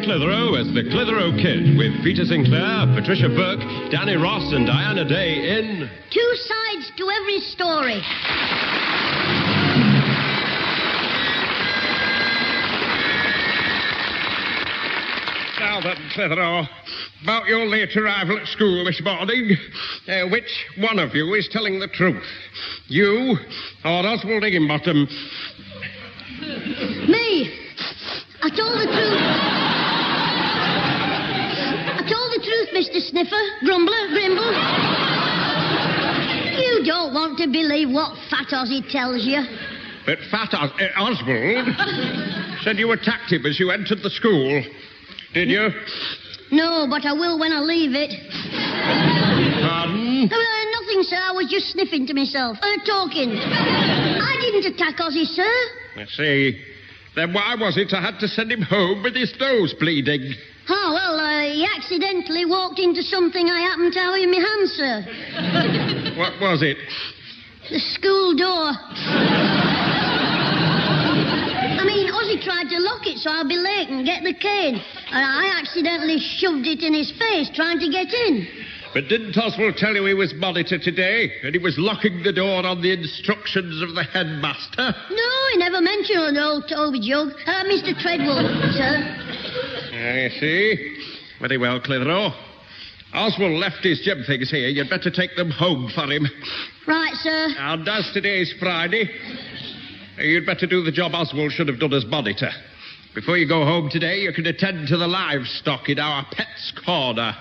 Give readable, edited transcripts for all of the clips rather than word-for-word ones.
Clitheroe as the Clitheroe Kid with Peter Sinclair, Patricia Burke, Danny Ross and Diana Day in... Two sides to every story. Now then, Clitheroe, about your late arrival at school this morning, which one of you is telling the truth? You or Oswald Higginbottom? Me. I told the truth. I told the truth, Mr. Sniffer, Grumbler, Grimble. You don't want to believe what Fat Ozzy tells you. But Fat Oswald said you attacked him as you entered the school. Did you? No, but I will when I leave it. Pardon? Nothing, sir. I was just sniffing to myself. Talking. I didn't attack Ozzy, sir. I see. Then why was it I had to send him home with his nose bleeding? Oh, well, he accidentally walked into something I happened to have in my hand, sir. What was it? The school door. I mean, Ozzy tried to lock it so I'll be late and get the cane. And I accidentally shoved it in his face trying to get in. But didn't Oswald tell you he was monitor today? And he was locking the door on the instructions of the headmaster? No, he never mentioned an old Toby jug. Mr. Treadwell, sir. I see. Very well, Clitheroe. Oswald left his gem things here. You'd better take them home for him. Right, sir. And as today's Friday, you'd better do the job Oswald should have done as monitor. Before you go home today, you can attend to the livestock in our pets' corner.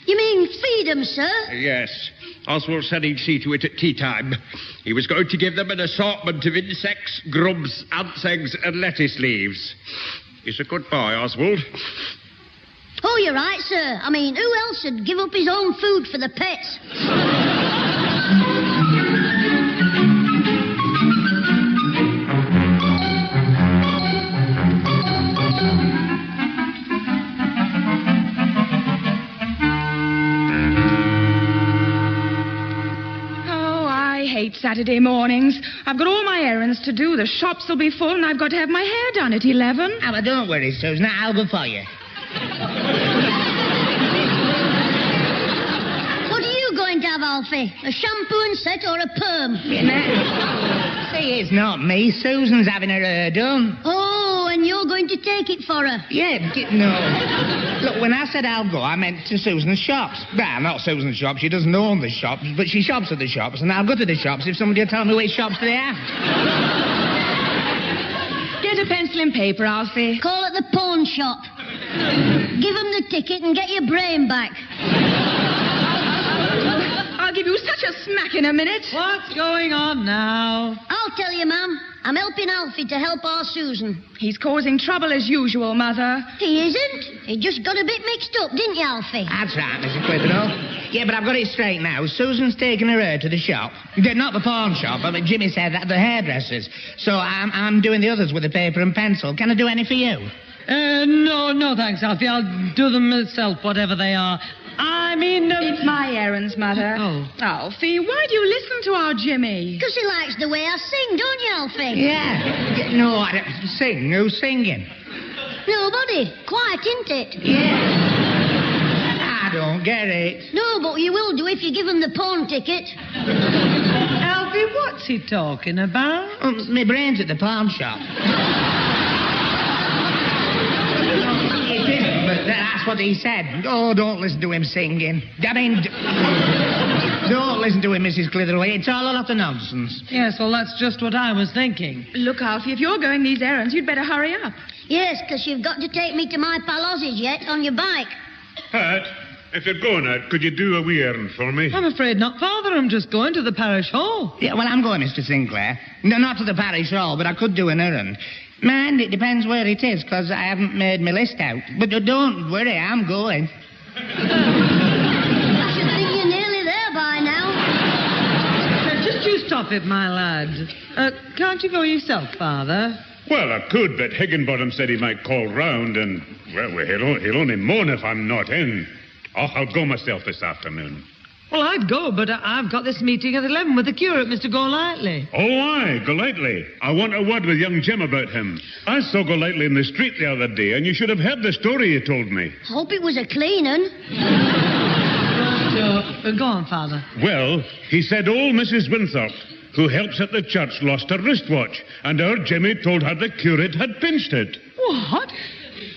You mean feed 'em, sir? Yes. Oswald said he'd see to it at tea time. He was going to give them an assortment of insects, grubs, ants' eggs, and lettuce leaves. He's a good boy, Oswald. Oh, you're right, sir. I mean, who else would give up his own food for the pets? Saturday mornings. I've got all my errands to do. The shops will be full, and I've got to have my hair done at 11. Oh, but don't worry, Susan. I'll go for you. What are you going to have, Alfie? A shampoo and set or a perm? See, it's not me. Susan's having her hair done. Oh, and you're going to take it for her? Yeah, no. Look, when I said I'll go, I meant to Susan's shops. Well, not Susan's shops. She doesn't own the shops, but she shops at the shops, and I'll go to the shops if somebody will tell me which shops they are. Get a pencil and paper, Alfie. Call at the pawn shop. Give them the ticket and get your brain back. I'll give you such a smack in a minute. What's going on now? I'll tell you, ma'am. I'm helping Alfie to help our Susan. He's causing trouble as usual, Mother. He isn't. He just got a bit mixed up, didn't you, Alfie? That's right, Mrs. Clitheroe. Yeah, but I've got it straight now. Susan's taking her hair to the shop. Not the pawn shop, but Jimmy said that the hairdressers. So I'm doing the others with a paper and pencil. Can I do any for you? No, thanks, Alfie. I'll do them myself, whatever they are. It's my errands, Mother. Oh. Alfie, why do you listen to our Jimmy? Because he likes the way I sing, don't you, Alfie? Yeah. No, I don't sing. Who's singing? Nobody. Quiet, isn't it? Yeah. I don't get it. No, but you will do if you give him the pawn ticket. Alfie, what's he talking about? My brain's at the pawn shop. But that's what he said. Oh, don't listen to him singing. I mean, don't listen to him, Mrs. Clitheroe. It's all a lot of nonsense. Yes, well, that's just what I was thinking. Look, Alfie, if you're going these errands, you'd better hurry up. Yes, because you've got to take me to my pal Ozzy's yet on your bike. Pat, if you're going out, could you do a wee errand for me? I'm afraid not, Father. I'm just going to the parish hall. Yeah, well, I'm going, Mr. Sinclair. No, not to the parish hall, but I could do an errand. Mind, it depends where it is, because I haven't made my list out. But don't worry, I'm going. I should think you're nearly there by now. Just you stop it, my lad. Can't you go yourself, Father? Well, I could, but Higginbottom said he might call round, and, well, he'll only moan if I'm not in. Oh, I'll go myself this afternoon. Well, I'd go, but I've got this meeting at 11 with the curate, Mr. Golightly. Oh, aye, Golightly. I want a word with young Jim about him. I saw Golightly in the street the other day, and you should have heard the story he told me. Hope it was a clean un. Go on, Father. Well, he said old Mrs. Winthrop, who helps at the church, lost her wristwatch, and our Jimmy told her the curate had pinched it. What?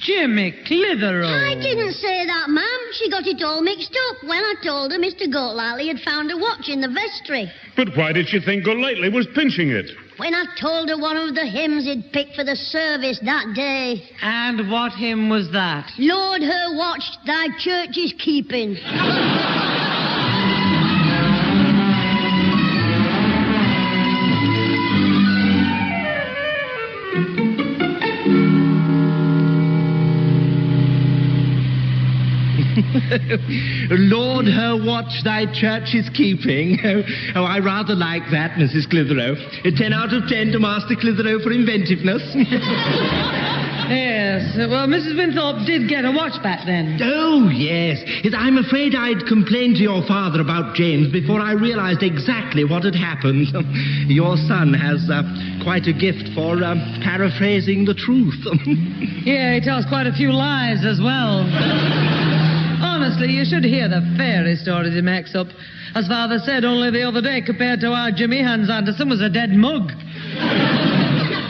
Jimmy Clitheroe. I didn't say that, ma'am. She got it all mixed up when I told her Mr. Golightly had found a watch in the vestry. But why did she think Golightly was pinching it? When I told her one of the hymns he'd picked for the service that day. And what hymn was that? Lord, her watch thy church is keeping. Lord, her watch thy church is keeping. Oh, I rather like that, Mrs. Clitheroe. 10 out of 10 to Master Clitheroe for inventiveness. Yes. Well, Mrs. Winthrop did get a watch back then. Oh, yes. I'm afraid I'd complained to your father about James before I realized exactly what had happened. Your son has quite a gift for paraphrasing the truth. Yeah, he tells quite a few lies as well. Honestly, you should hear the fairy stories he makes up. As Father said only the other day, compared to our Jimmy, Hans Anderson was a dead mug.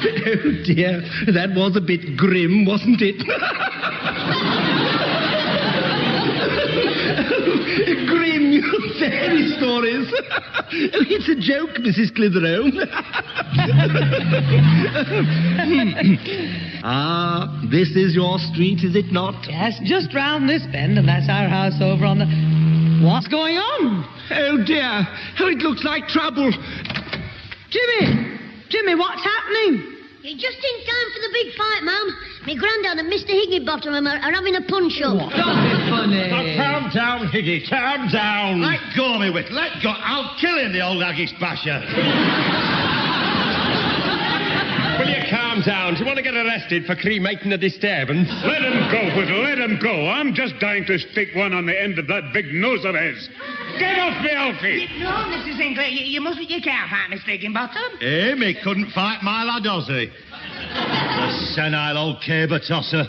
Oh, dear. That was a bit grim, wasn't it? Grim fairy stories. Oh, it's a joke, Mrs. Clitheroe. Ah, this is your street, is it not? Yes, just round this bend, and that's our house over on the... What's going on? Oh, dear. Oh, it looks like trouble. Jimmy, what's happening? You're just in time for the big fight, ma'am. Me grandad and Mr. Higginbottom are having a punch-up. Don't be funny. Now, calm down, Higgy, calm down. Let go of me, Wit. Let go. I'll kill him, the old Aggish basher. Will you calm down? Do you want to get arrested for cremating a disturbance? Let him go, Whittle, let him go. I'm just dying to stick one on the end of that big nose of his. Get off me, Alfie! No, Mr. Sinclair, you can't fight Mr. Higginbottom. He couldn't fight my lad, does he? The senile old caber tosser.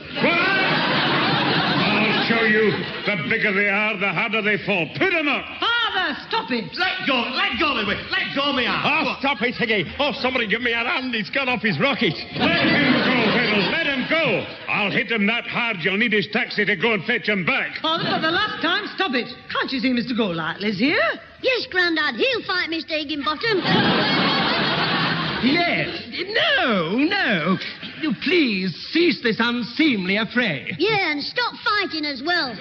I'll show you. The bigger they are, the harder they fall. Put him up! Father, stop it. Let go of me, Wit. Let go of me arm. Oh, stop it, Higgy. Oh, somebody give me a hand. He's gone off his rocket. Let him go, Whittle. Let him go. I'll hit him that hard you'll need his taxi to go and fetch him back. Father, for the last time, stop it. Can't you see Mr. Golightly's here? Yes, grandad, he'll fight Mr. Higginbottom. Yes. No. You please cease this unseemly affray. Yeah, and stop fighting as well.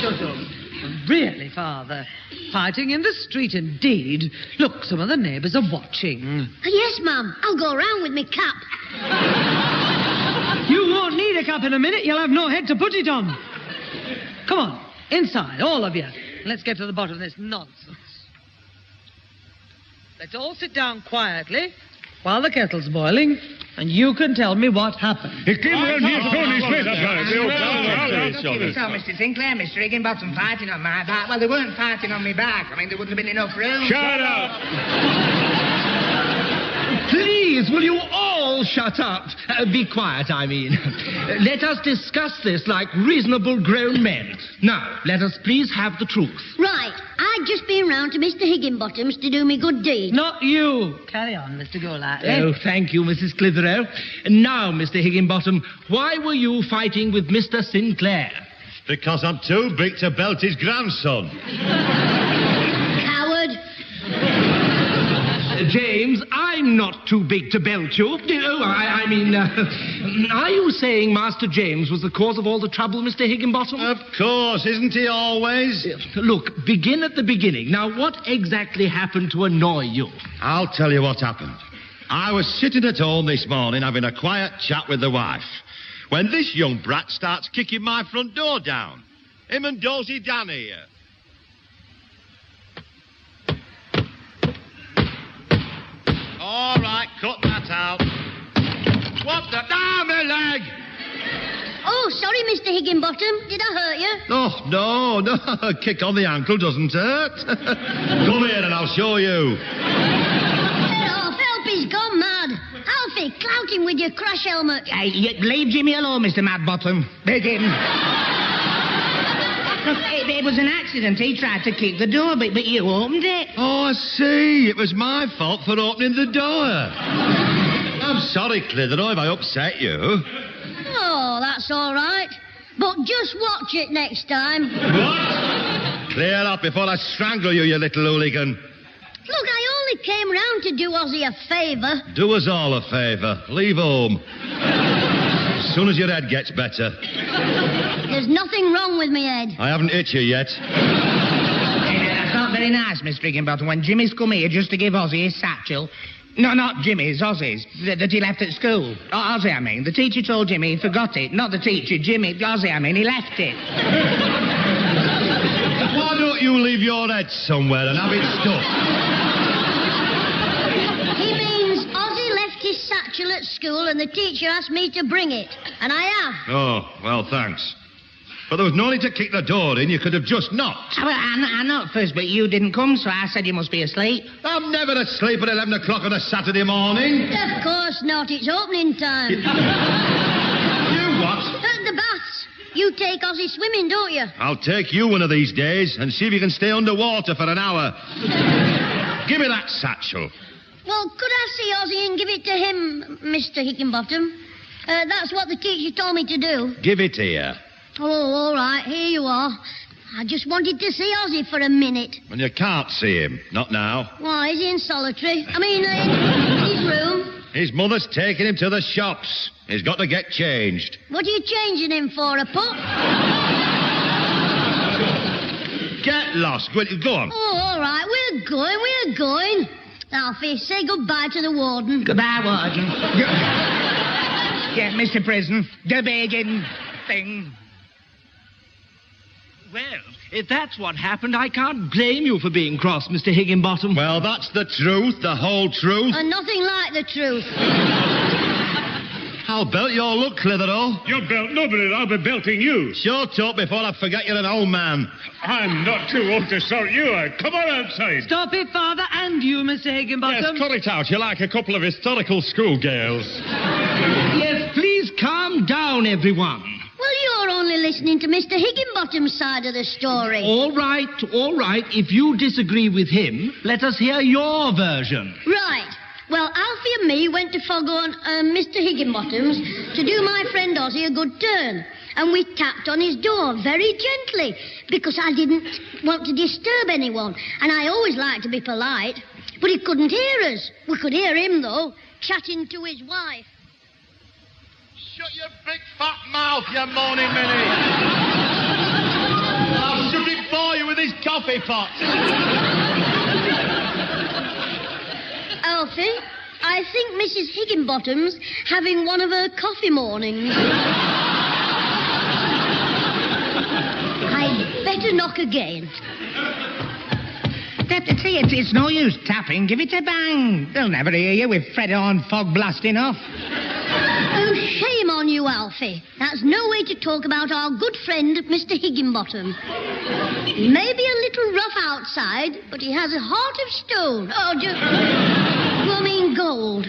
Shut up. Really, Father. Fighting in the street, indeed. Look, some of the neighbours are watching. Yes, ma'am. I'll go round with me cap. You won't need a cap in a minute. You'll have no head to put it on. Come on, inside, all of you. Let's get to the bottom of this nonsense. Let's all sit down quietly while the kettle's boiling, and you can tell me what happened. He came round here throwing his fist. So, Mr. Sinclair, Mr. Higginbottom fighting on my back. Well, they weren't fighting on me back. I mean, there wouldn't have been enough room. Shut up! Please, will you all shut up? Be quiet, I mean. Let us discuss this like reasonable grown men. Now, let us please have the truth. Right. I'd just been round to Mr. Higginbottom's to do me good deed. Not you. Carry on, Mr. Golightly. Oh, thank you, Mrs. Clitheroe. Now, Mr. Higginbottom, why were you fighting with Mr. Sinclair? Because I'm too big to belt his grandson. Coward. James, I'm not too big to belt you. Oh, I mean, are you saying Master James was the cause of all the trouble, Mr. Higginbottom? Of course, isn't he always? Look, begin at the beginning. Now, what exactly happened to annoy you? I'll tell you what happened. I was sitting at home this morning having a quiet chat with the wife when this young brat starts kicking my front door down. Him and Dozy Dan here. All right, cut that out. What the... Ah, my leg! Oh, sorry, Mr. Higginbottom. Did I hurt you? Oh, no. A kick on the ankle doesn't hurt. Come here and I'll show you. Get off. Alfie's gone mad. Alfie, clout him with your crash helmet. Hey, leave Jimmy alone, Mr. Madbottom. Beg him. Look, it was an accident. He tried to kick the door, but you opened it. Oh, I see. It was my fault for opening the door. I'm sorry, Clitheroe, if I upset you. Oh, that's all right. But just watch it next time. What? Clear up before I strangle you, you little hooligan. Look, I only came round to do Ozzy a favour. Do us all a favour. Leave home. As soon as your head gets better. There's nothing wrong with me head. I haven't hit you yet. That's not very nice, Mr. Higginbottom, when Jimmy's come here just to give Ozzy his satchel. No, not Jimmy's, Ozzy's, that he left at school. Oh, Ozzy, I mean. The teacher told Jimmy he forgot it. Not the teacher, Jimmy. Ozzy, I mean, he left it. Why don't you leave your head somewhere and have it stuffed? He means Ozzy left his satchel at school and the teacher asked me to bring it. And I have. Oh, well, thanks. But there was no need to kick the door in. You could have just knocked. Well, I knocked first, but you didn't come, so I said you must be asleep. I'm never asleep at 11 o'clock on a Saturday morning. Of course not. It's opening time. You what? At the baths. You take Ozzy swimming, don't you? I'll take you one of these days and see if you can stay underwater for an hour. Give me that satchel. Well, could I see Ozzy and give it to him, Mr. Higginbottom? That's what the teacher told me to do. Give it here. Oh, all right. Here you are. I just wanted to see Ozzy for a minute. And you can't see him. Not now. Why, is he in solitary? I mean, in his room. His mother's taking him to the shops. He's got to get changed. What are you changing him for, a pup? Get lost. Go on. Oh, all right. We're going. Alfie, say goodbye to the warden. Goodbye, warden. Yeah, Mr. Prison. The begging thing. Well, if that's what happened, I can't blame you for being cross, Mr. Higginbottom. Well, that's the truth, the whole truth. And nothing like the truth. I'll belt your look, Clitheroe. You'll belt nobody. I'll be belting you. Shut up before I forget you're an old man. I'm not too old to sort you out. Come on outside. Stop it, Father, and you, Mr. Higginbottom. Yes, cut it out. You're like a couple of historical schoolgirls. Yes, please calm down, everyone. Well, you're only listening to Mr. Higginbottom's side of the story. All right. If you disagree with him, let us hear your version. Right. Well, Alfie and me went to Foghorn Mr. Higginbottom's to do my friend Ozzy a good turn. And we tapped on his door very gently because I didn't want to disturb anyone. And I always like to be polite. But he couldn't hear us. We could hear him, though, chatting to his wife. Shut your big fat mouth, you moaning Minnie. I'll shoot it for you with this coffee pot. Alfie, I think Mrs. Higginbottom's having one of her coffee mornings. I'd better knock again. It's no use tapping. Give it a bang. They'll never hear you with Fred Horn fog blasting off. Oh, shame on you, Alfie. That's no way to talk about our good friend, Mr. Higginbottom. He may be a little rough outside, but he has a heart of stone. Oh, just... I mean gold.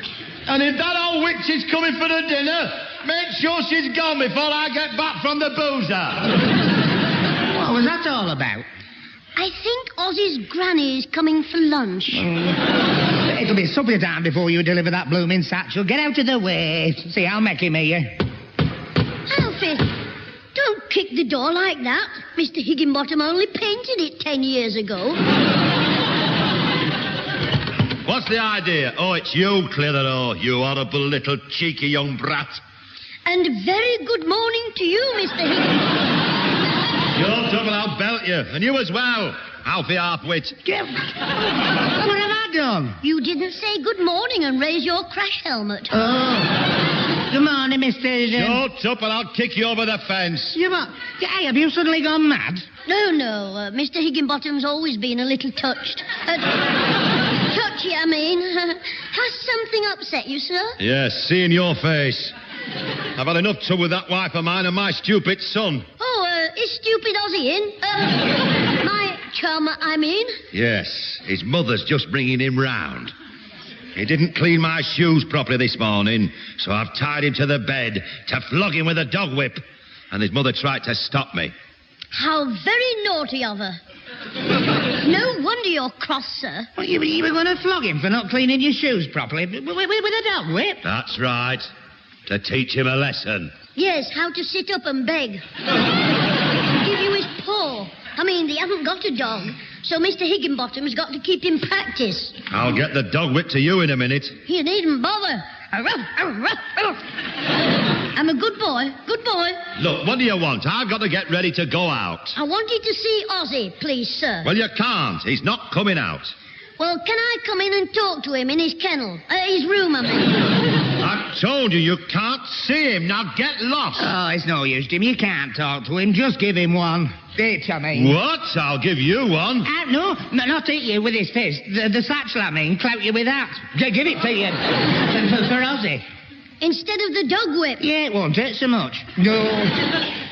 And if that old witch is coming for the dinner, make sure she's gone before I get back from the boozer. What was that all about? I think Ozzy's granny is coming for lunch. It'll be supper time before you deliver that blooming satchel. Get out of the way. See, I'll make him hear you. Alfie, don't kick the door like that. Mr. Higginbottom only painted it 10 years ago. What's the idea? Oh, it's you, Clitheroe, you horrible little cheeky young brat. And very good morning to you, Mr. Higginbottom. You're trouble, I'll belt you. And you as well, Alfie Halfwit. What have I done? You didn't say good morning and raise your crash helmet. Oh. Good morning, Mr. Shut up and I'll kick you over the fence. Hey, have you suddenly gone mad? No. Mr. Higginbottom's always been a little touched. Touchy, I mean. Has something upset you, sir? Yes, seeing your face. I've had enough trouble with that wife of mine and my stupid son. Oh, is stupid Ozzy in? My chum, I mean. Yes, his mother's just bringing him round. He didn't clean my shoes properly this morning, so I've tied him to the bed to flog him with a dog whip. And his mother tried to stop me. How very naughty of her. No wonder you're cross, sir. Well, you were going to flog him for not cleaning your shoes properly with a dog whip? That's right. To teach him a lesson. Yes, how to sit up and beg. Give you his paw. I mean, they haven't got a dog, so Mr. Higginbottom's got to keep in practice. I'll get the dog whip to you in a minute. You needn't bother. I'm a good boy. Good boy. Look, what do you want? I've got to get ready to go out. I wanted to see Ozzy, please, sir. Well, you can't. He's not coming out. Well, can I come in and talk to him in his kennel? His room, I mean. I've told you can't see him. Now get lost. Oh, it's no use, Jim. You can't talk to him. Just give him one. Bitch, I mean. What? I'll give you one. No, not hit you with his fist. The satchel, I mean. Clout you with that. Give it to you. For Ozzy. Instead of the dog whip. Yeah, it won't hurt so much. No,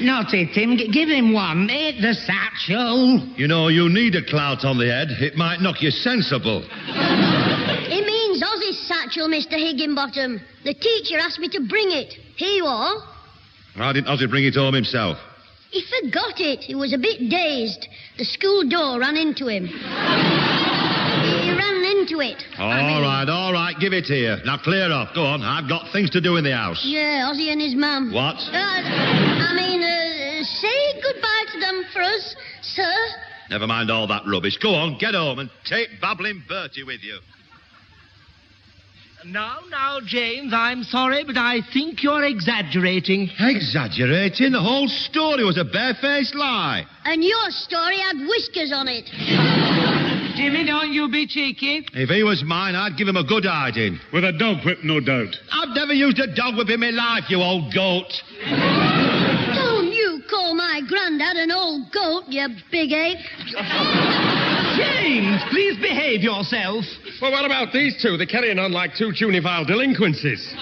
not hit him. Give him one. Hit the satchel. You know, you need a clout on the head. It might knock you sensible. It means Ozzy's satchel, Mr. Higginbottom. The teacher asked me to bring it. Here you are. Why didn't Ozzy bring it home himself? He forgot it. He was a bit dazed. The school door ran into him. He ran into it. All right. Give it here. Now clear off. Go on. I've got things to do in the house. Yeah, Ozzy and his mum. What? Say goodbye to them for us, sir. Never mind all that rubbish. Go on, get home and take babbling Bertie with you. Now, James, I'm sorry, but I think you're exaggerating. Exaggerating? The whole story was a barefaced lie. And your story had whiskers on it. Jimmy, don't you be cheeky. If he was mine, I'd give him a good hiding. With a dog whip, no doubt. I've never used a dog whip in my life, you old goat. Don't you call my granddad an old goat, you big ape. James, please behave yourself. Well, what about these two? They're carrying on like two juvenile delinquencies.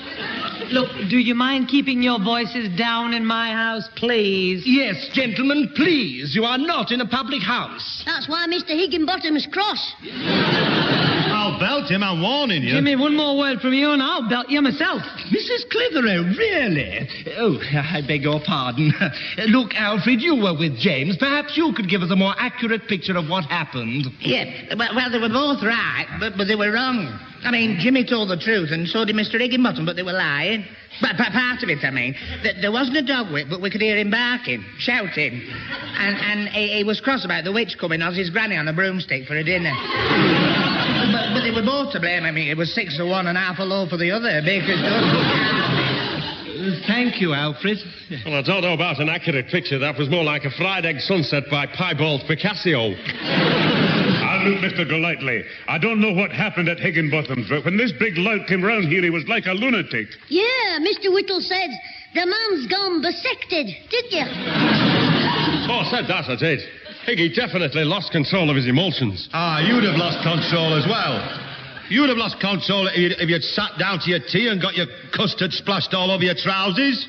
Look, do you mind keeping your voices down in my house, please? Yes, gentlemen, please. You are not in a public house. That's why Mr. Higginbottom's cross. I'll belt him, I'm warning you. Jimmy, one more word from you and I'll belt you myself. Mrs. Clitheroe, really? Oh, I beg your pardon. Look, Alfred, you were with James. Perhaps you could give us a more accurate picture of what happened. Yeah, well, they were both right, but they were wrong. I mean, Jimmy told the truth, and so did Mr. Higginbottom, but they were lying. But part of it, I mean, there wasn't a dog whip, but we could hear him barking, shouting. And he was cross about the witch coming as his granny on a broomstick for a dinner. But they were both to blame. I mean, it was 6 for one and half a loaf for the other. Baker's dozen. Thank you, Alfred. Well, I don't know about an accurate picture. That was more like a fried egg sunset by piebald Picasso. Look, Mr. Golightly, I don't know what happened at Higginbottom's, but when this big lout came round here, he was like a lunatic. Yeah, Mr. Whittle said, the man's gone bisected, did you? Oh, I said that, I did. Higgy definitely lost control of his emotions. You'd have lost control as well. You'd have lost control if you'd sat down to your tea and got your custard splashed all over your trousers.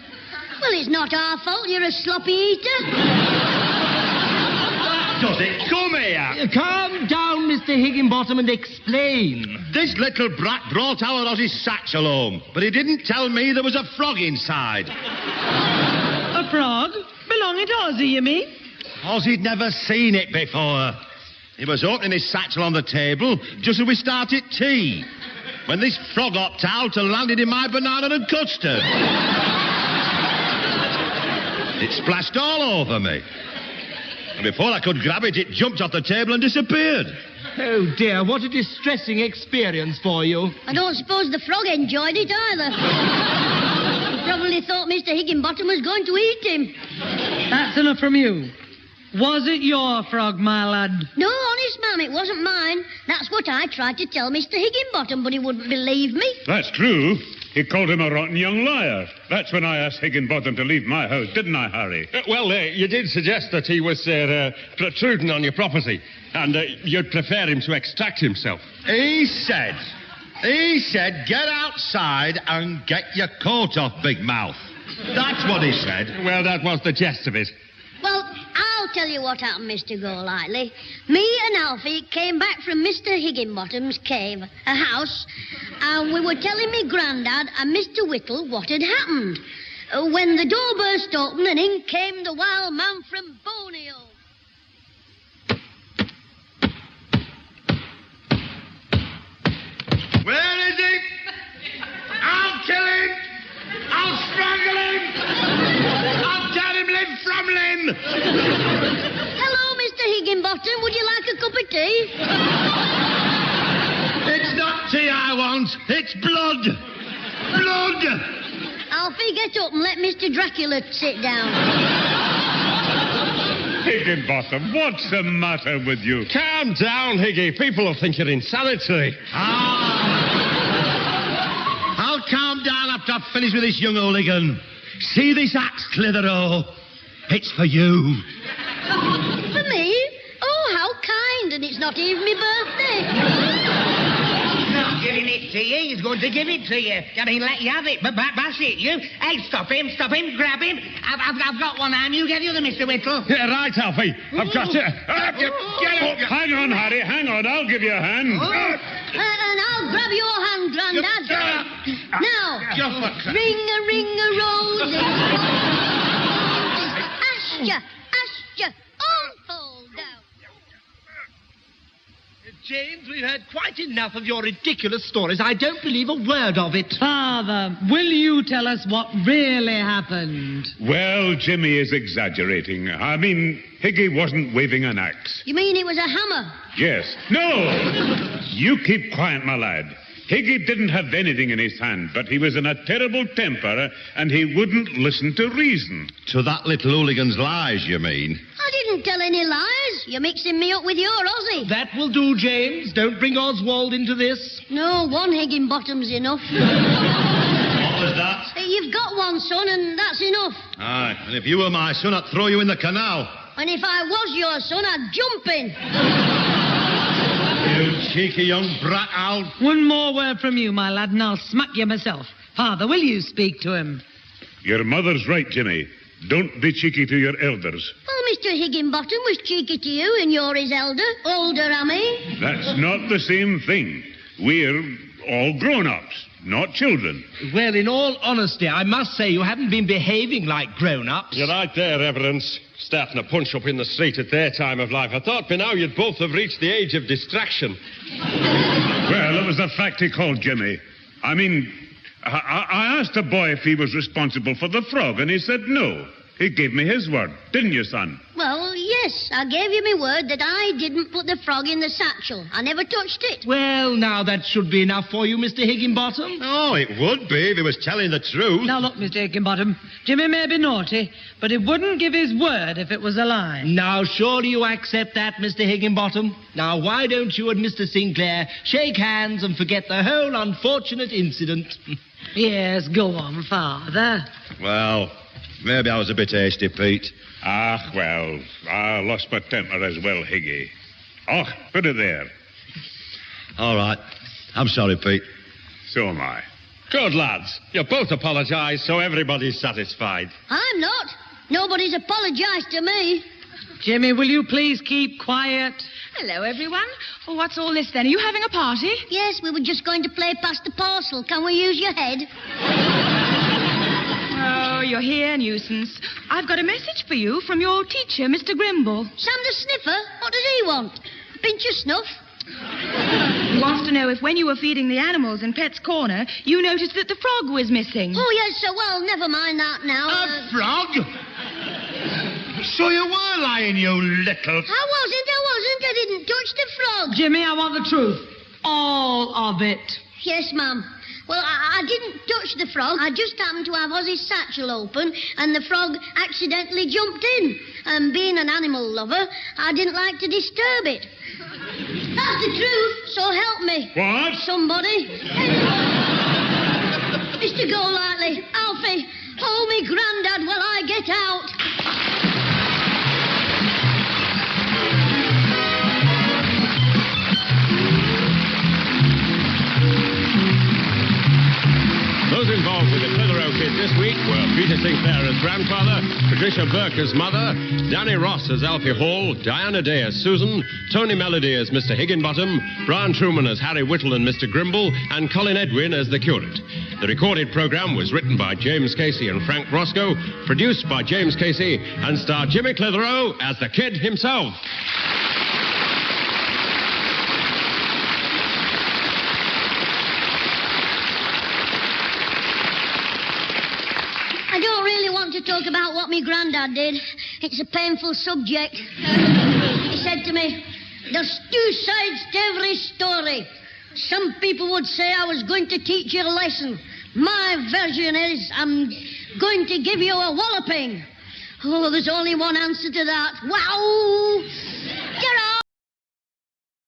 Well, it's not our fault you're a sloppy eater. Does it? Come here. Calm down, Mr. Higginbottom, and explain. This little brat brought our Ozzy's satchel home, but he didn't tell me there was a frog inside. A frog? Belonging to Ozzy, you mean? Ozzy'd never seen it before. He was opening his satchel on the table just as we started tea, when this frog hopped out and landed in my banana and custard. It splashed all over me. And before I could grab it, it jumped off the table and disappeared. Oh, dear, what a distressing experience for you. I don't suppose the frog enjoyed it either. He probably thought Mr. Higginbottom was going to eat him. That's enough from you. Was it your frog, my lad? No, honest, ma'am, it wasn't mine. That's what I tried to tell Mr. Higginbottom, but he wouldn't believe me. That's true. He called him a rotten young liar. That's when I asked Higginbottom to leave my house, didn't I, Harry? You did suggest that he was protruding on your property, and you'd prefer him to extract himself. He said He said, get outside and get your coat off, big mouth. That's what he said. Well, that was the gist of it. Well, I'll tell you what happened, Mr. Golightly. Me and Alfie came back from Mr. Higginbottom's cave, a house, and we were telling me Grandad and Mr. Whittle what had happened. When the door burst open and in came the wild man from Borneo. Where is he? I'll kill him. I'll strangle him. I'll tear him limb from limb. Hello, Mr. Higginbottom. Would you like a cup of tea? It's not tea I want. It's blood. Blood. Alfie, get up and let Mr. Dracula sit down. Higginbottom, what's the matter with you? Calm down, Higgy. People will think you're insanity. I'll calm down after I've finished with this young hooligan. See this axe, Clitheroe? It's for you. For me? Oh, how kind. And it's not even my birthday. Not giving it to you. He's going to give it to you. I mean, let you have it, but bash it, you. Hey, stop him, grab him. I've got one arm. You get the other, Mr. Whittle. Yeah, right, Alfie. I've got you. Get up. Hang on, Harry, hang on. I'll give you a hand. And I'll grab your hand, Grandad. Now, ring-a-ring-a-rosy. Asher, all fall down. James, we've heard quite enough of your ridiculous stories. I don't believe a word of it. Father, will you tell us what really happened? Well, Jimmy is exaggerating. I mean, Higgy wasn't waving an axe. You mean it was a hammer? Yes. No! You keep quiet, my lad. Higgy didn't have anything in his hand, but he was in a terrible temper, and he wouldn't listen to reason. To that little hooligan's lies, you mean? I didn't tell any lies. You're mixing me up with your Aussie. That will do, James. Don't bring Oswald into this. No, one Higginbottom's enough. What was that? You've got one son, and that's enough. Aye, and if you were my son, I'd throw you in the canal. And if I was your son, I'd jump in. You cheeky young brat, One more word from you, my lad, and I'll smack you myself. Father, will you speak to him? Your mother's right, Jimmy. Don't be cheeky to your elders. Well, Mr. Higginbottom was cheeky to you, and you're his elder. Older, I mean. That's not the same thing. We're all grown-ups, not children. Well, in all honesty, I must say you haven't been behaving like grown-ups. You're right there, Reverence. Starting a punch-up in the street at their time of life. I thought by now you'd both have reached the age of distraction. Well, it was the fact he called Jimmy. I mean, I asked the boy if he was responsible for the frog, and he said no. He gave me his word, didn't you, son? Well, yes, I gave you my word that I didn't put the frog in the satchel. I never touched it. Well, now that should be enough for you, Mr. Higginbottom. Oh, it would be if he was telling the truth. Now, look, Mr. Higginbottom, Jimmy may be naughty, but he wouldn't give his word if it was a lie. Now, surely you accept that, Mr. Higginbottom? Now, why don't you and Mr. Sinclair shake hands and forget the whole unfortunate incident? Yes, go on, Father. Well, maybe I was a bit hasty, Pete. Ah, well, I lost my temper as well, Higgy. Oh, put it there. All right. I'm sorry, Pete. So am I. Good lads. You both apologise, so everybody's satisfied. I'm not. Nobody's apologised to me. Jimmy, will you please keep quiet? Hello, everyone. Well, what's all this, then? Are you having a party? Yes, we were just going to play past the parcel. Can we use your head? Oh, you're here, nuisance. I've got a message for you from your teacher, Mr. Grimble. Sam the Sniffer? What does he want? A pinch of snuff? He wants to know if when you were feeding the animals in Pet's Corner, you noticed that the frog was missing. Oh, yes, well, never mind that now. A frog? So you were lying, you little... I wasn't. I didn't touch the frog. Jimmy, I want the truth. All of it. Yes, ma'am. Well, I didn't touch the frog. I just happened to have Ozzy's satchel open, and the frog accidentally jumped in. And being an animal lover, I didn't like to disturb it. That's the truth, so help me. What? Somebody. Mr. Golightly, Alfie, hold me Grandad while I get out. Involved with the Clitheroe Kid this week were Peter Sinclair as grandfather, Patricia Burke as mother, Danny Ross as Alfie Hall, Diana Day as Susan, Tony Melody as Mr. Higginbottom, Brian Truman as Harry Whittle and Mr. Grimble, and Colin Edwin as the curate. The recorded program was written by James Casey and Frank Roscoe, produced by James Casey, and starred Jimmy Clitheroe as the Kid himself. I don't really want to talk about what my granddad did. It's a painful subject. He said to me, "There's two sides to every story. Some people would say I was going to teach you a lesson. My version is I'm going to give you a walloping." Oh, there's only one answer to that. Wow! Get off!